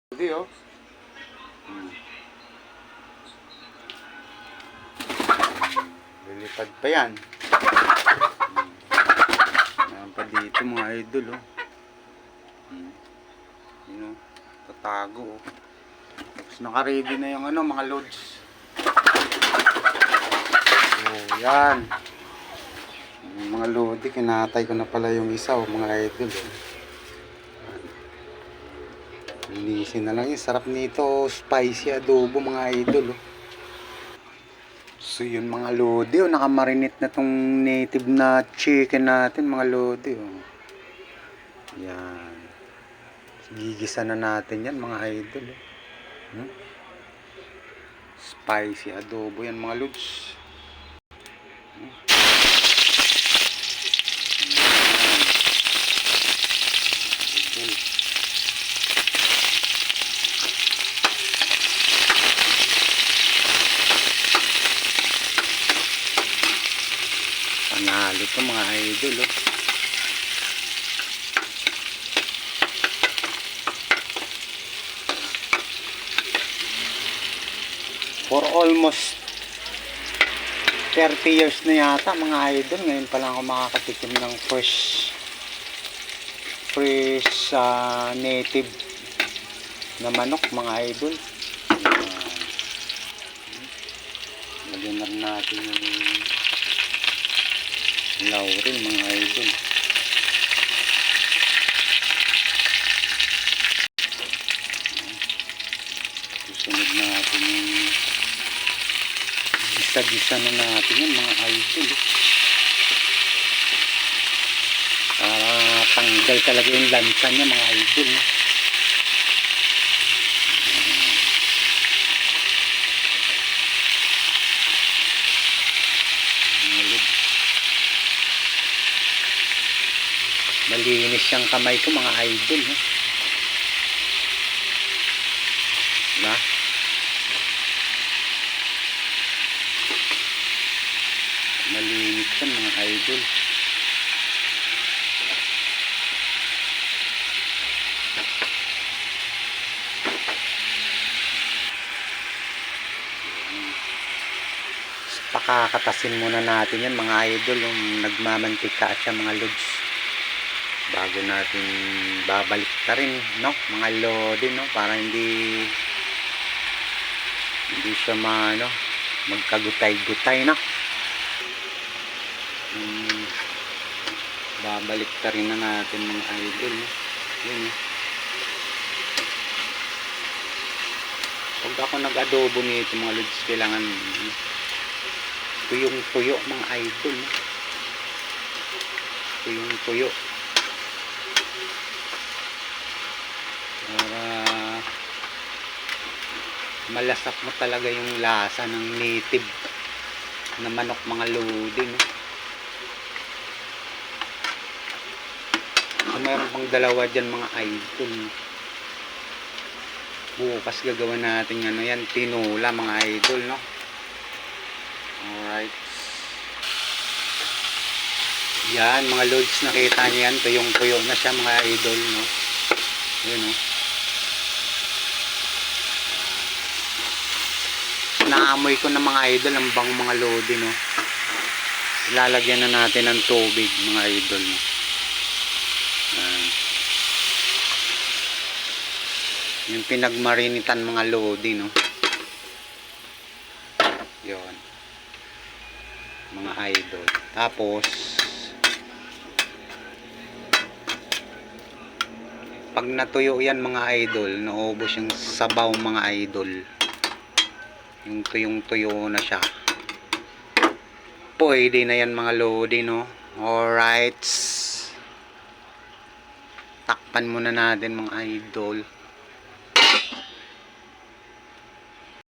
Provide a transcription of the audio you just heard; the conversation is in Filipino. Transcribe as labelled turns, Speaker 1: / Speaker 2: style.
Speaker 1: Hindi oh. Lilipad pa yan. Meron pa dito mga idol oh. Yun oh. Tatago oh. Tapos naka-ready na yung ano, mga loads. So yan. Yung mga load, kinatay ko na pala yung isa oh, mga idol oh. Linisin na lang yun. Sarap nito. Spicy adobo mga idol oh. So yun mga lodi oh. Nakamarinate na tong native na chicken natin mga lodi oh. Yan. Gigisa na natin yan mga idol oh. Spicy adobo yan mga lods. Panalo to mga idol oh. For almost 30 years na yata mga idol, ngayon pa lang ako makakatikim ng fresh native na manok mga idol. Lagyan na natin yung laurel mga idol. Susunod natin yung gisa-gisa na natin yung mga idol para tanggal talaga yung lansa niya mga idol. Malinis yung kamay ko mga idol diba? Malinis yan mga idol. Pakakatasin muna natin yan mga idol, yung nagmamantika at siya mga lods, bago natin babalik ta rin no mga lodi no, para hindi siya magkagutay-gutay no. Babalik ta rin na natin mga idol no. Yun, no? Pag ako nag-adobo nito mga lods, kailangan tuyong-tuyo mga idol no? Tuyong-tuyo para malasap mo talaga yung lasa ng native na manok mga lodi no? So mayroon pang dalawa dyan mga idol no? Bukas gagawa natin ano yan, tinula mga idol no. Alright, yan mga loads, nakita nyo yan, tuyong-tuyo na siya mga idol no. Yun no, naamoy ko na mga idol ang bang mga lodi no. Ilalagyan na natin ng tubig mga idol no. Yung pinagmarinitan mga lodi no. Yun mga idol. Tapos pag natuyo yan mga idol, naubos yung sabaw mga idol, yung tuyong-tuyo na siya, pwede na yan mga lodi no. Alright, takpan muna natin mga idol.